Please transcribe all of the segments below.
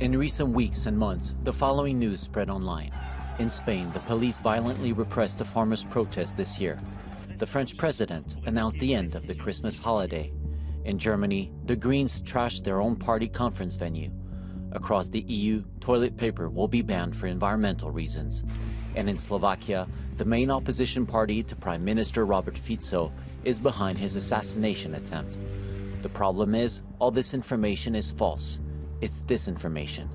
In recent weeks and months, the following news spread online. In Spain, the police violently repressed a farmers' protest this year. The French president announced the end of the Christmas holiday. In Germany, the Greens trashed their own party conference venue. Across the EU, toilet paper will be banned for environmental reasons. And in Slovakia, the main opposition party to Prime Minister Robert Fico is behind his assassination attempt. The problem is, all this information is false. It's disinformation.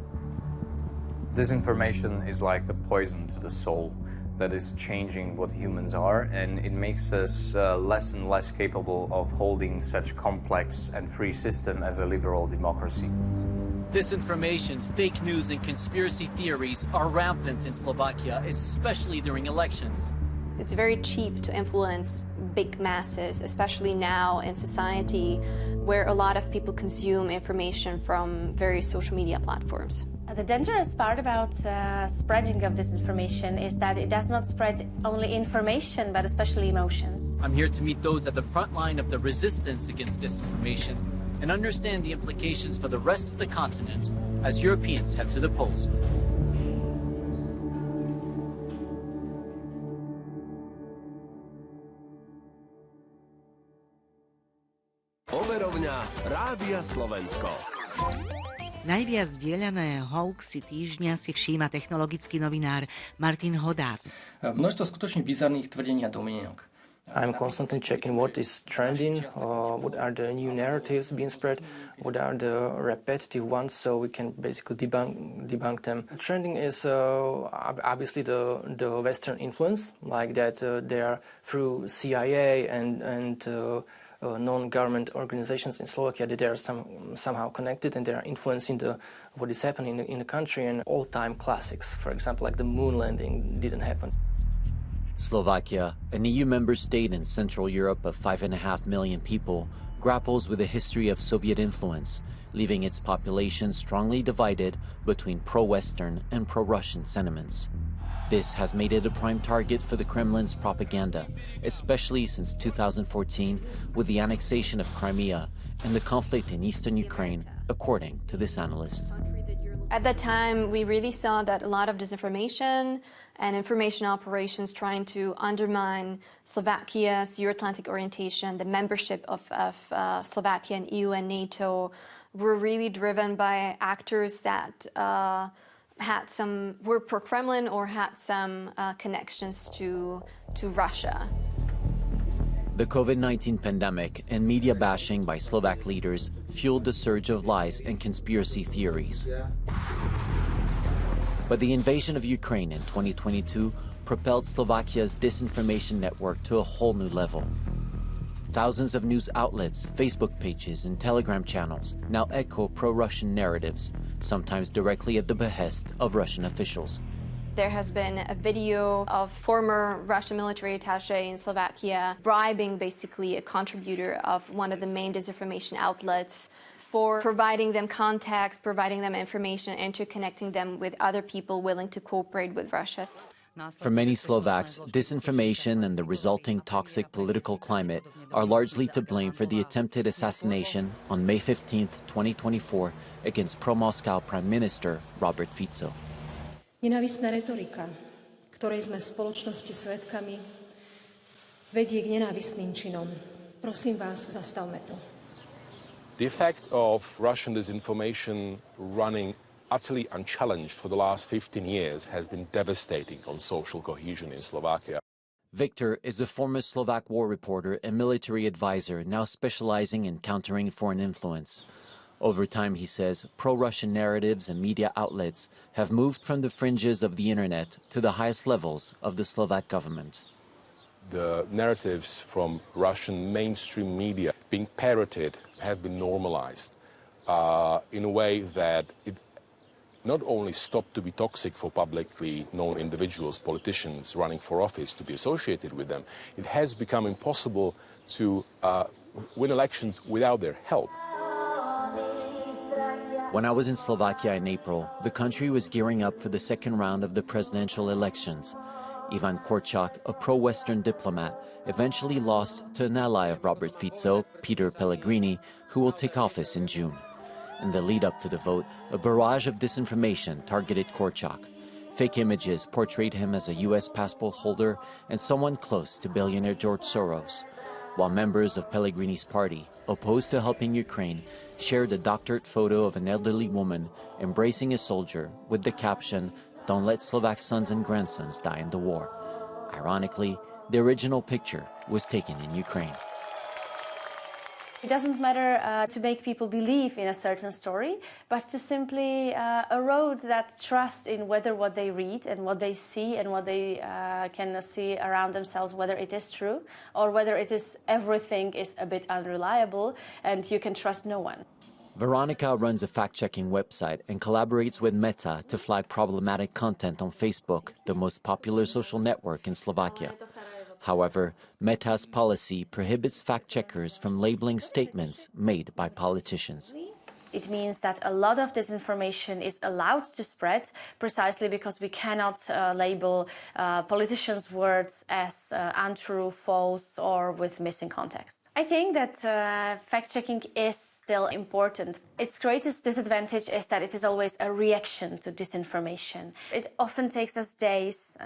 Disinformation is like a poison to the soul that is changing what humans are, and it makes us less and less capable of holding such complex and free system as a liberal democracy. Disinformation, fake news, and conspiracy theories are rampant in Slovakia, especially during elections. It's very cheap to influence big masses, especially now in society where a lot of people consume information from various social media platforms. The dangerous part about spreading of disinformation is that it does not spread only information, but especially emotions. I'm here to meet those at the front line of the resistance against disinformation and understand the implications for the rest of the continent as Europeans head to the polls. Overovňa Rádia Slovensko. Najviac zdieľané hoaxy týždňa si všíma technologický novinár Martin Hodás. Množstvo skutočne bizarných tvrdení a domnienok. I'm constantly checking what is trending, what are the new narratives being spread, what are the repetitive ones, so we can basically debunk them. Trending is obviously the Western influence, like that they are through CIA and non-government organizations in Slovakia, that they are somehow connected and they are influencing what is happening in the country, and all-time classics, for example, like the moon landing didn't happen. Slovakia, an EU member state in Central Europe of 5.5 million people, grapples with a history of Soviet influence, leaving its population strongly divided between pro-Western and pro-Russian sentiments. This has made it a prime target for the Kremlin's propaganda, especially since 2014 with the annexation of Crimea and the conflict in eastern Ukraine, according to this analyst. At that time, we really saw that a lot of disinformation and information operations trying to undermine Slovakia's Euro-Atlantic orientation, the membership of Slovakia in EU and NATO, were really driven by actors that were pro-Kremlin or had some connections to Russia. The COVID-19 pandemic and media bashing by Slovak leaders fueled the surge of lies and conspiracy theories. But the invasion of Ukraine in 2022 propelled Slovakia's disinformation network to a whole new level. Thousands of news outlets, Facebook pages, and Telegram channels now echo pro-Russian narratives, sometimes directly at the behest of Russian officials. There has been a video of former Russian military attaché in Slovakia bribing basically a contributor of one of the main disinformation outlets for providing them contacts, providing them information, interconnecting them with other people willing to cooperate with Russia. For many Slovaks, disinformation and the resulting toxic political climate are largely to blame for the attempted assassination on May 15, 2024, against pro-Moscow Prime Minister Robert Fico. Nenávistná retorika, ktorej sme v spoločnosti svedkami, vedie k nenávistným činom. Prosím vás, zastavme to. The effect of Russian disinformation running utterly unchallenged for the last 15 years has been devastating on social cohesion in Slovakia. Victor is a former Slovak war reporter and military advisor now specializing in countering foreign influence. Over time, he says, pro-Russian narratives and media outlets have moved from the fringes of the internet to the highest levels of the Slovak government. The narratives from Russian mainstream media being parroted have been normalized in a way that it not only stopped to be toxic for publicly known individuals, politicians running for office to be associated with them, it has become impossible to win elections without their help. When I was in Slovakia in April, the country was gearing up for the second round of the presidential elections. Ivan Korčok, a pro-Western diplomat, eventually lost to an ally of Robert Fico, Peter Pellegrini, who will take office in June. In the lead-up to the vote, a barrage of disinformation targeted Korczak. Fake images portrayed him as a U.S. passport holder and someone close to billionaire George Soros, while members of Pellegrini's party, opposed to helping Ukraine, shared a doctored photo of an elderly woman embracing a soldier with the caption, "Don't let Slovak sons and grandsons die in the war." Ironically, the original picture was taken in Ukraine. It doesn't matter to make people believe in a certain story, but to simply erode that trust in whether what they read and what they see and what they can see around themselves, whether it is true or whether it is everything is a bit unreliable and you can trust no one. Veronica runs a fact-checking website and collaborates with Meta to flag problematic content on Facebook, the most popular social network in Slovakia. However, Meta's policy prohibits fact-checkers from labeling statements made by politicians. It means that a lot of disinformation is allowed to spread precisely because we cannot label politicians' words as untrue, false, or with missing context. I think that fact-checking is still important. Its greatest disadvantage is that it is always a reaction to disinformation. It often takes us days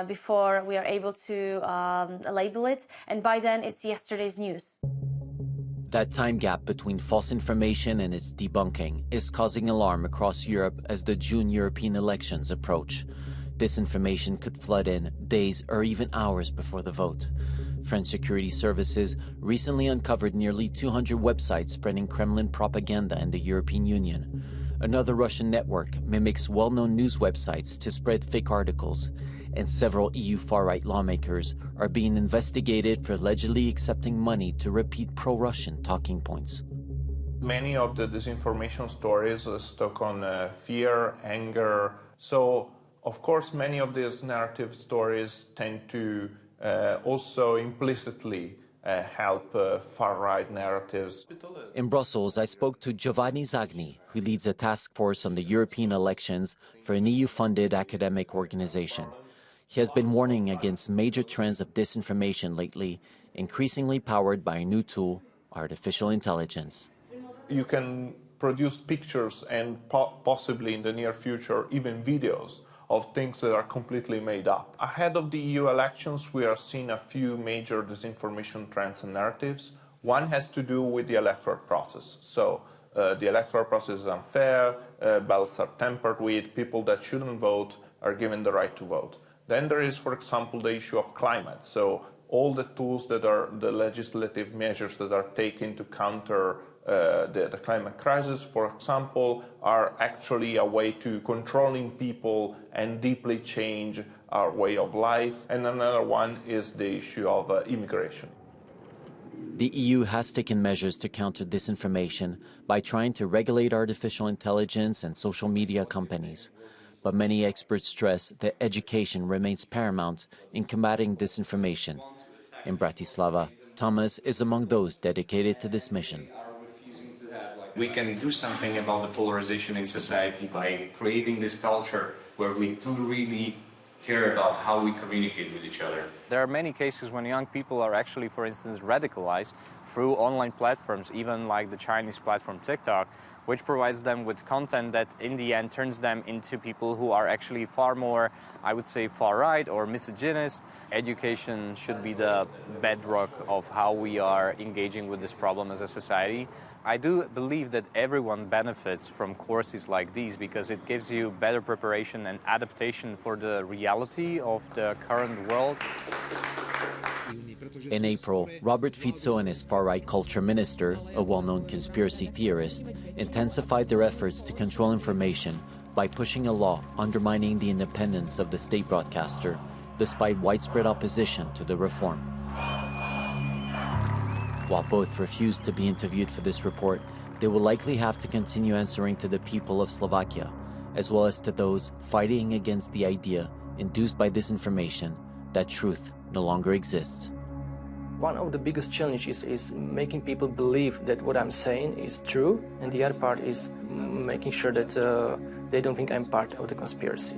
before we are able to label it, and by then it's yesterday's news. That time gap between false information and its debunking is causing alarm across Europe as the June European elections approach. Disinformation could flood in days or even hours before the vote. French security services recently uncovered nearly 200 websites spreading Kremlin propaganda in the European Union. Another Russian network mimics well-known news websites to spread fake articles, and several EU far-right lawmakers are being investigated for allegedly accepting money to repeat pro-Russian talking points. Many of the disinformation stories are stuck on fear, anger. So, of course, many of these narrative stories tend to also implicitly help far-right narratives. In Brussels, I spoke to Giovanni Zagni, who leads a task force on the European elections for an EU-funded academic organization. He has been warning against major trends of disinformation lately, increasingly powered by a new tool, artificial intelligence. You can produce pictures and possibly in the near future even videos of things that are completely made up. Ahead of the EU elections, we are seeing a few major disinformation trends and narratives. One has to do with the electoral process. So the electoral process is unfair, ballots are tampered with, people that shouldn't vote are given the right to vote. Then there is, for example, the issue of climate. So all the tools that are the legislative measures that are taken to counter the climate crisis, for example, are actually a way to controlling people and deeply change our way of life. And another one is the issue of immigration. The EU has taken measures to counter disinformation by trying to regulate artificial intelligence and social media companies. But many experts stress that education remains paramount in combating disinformation. In Bratislava, Thomas is among those dedicated to this mission. We can do something about the polarization in society by creating this culture where we do really care about how we communicate with each other. There are many cases when young people are actually, for instance, radicalized through online platforms, even like the Chinese platform TikTok, which provides them with content that in the end turns them into people who are actually far more, I would say, far-right or misogynist. Education should be the bedrock of how we are engaging with this problem as a society. I do believe that everyone benefits from courses like these because it gives you better preparation and adaptation for the reality of the current world. In April, Robert Fico and his far-right culture minister, a well-known conspiracy theorist, intensified their efforts to control information by pushing a law undermining the independence of the state broadcaster, despite widespread opposition to the reform. While both refused to be interviewed for this report, they will likely have to continue answering to the people of Slovakia, as well as to those fighting against the idea, induced by disinformation, that truth no longer exists. One of the biggest challenges is making people believe that what I'm saying is true, and the other part is making sure that they don't think I'm part of the conspiracy.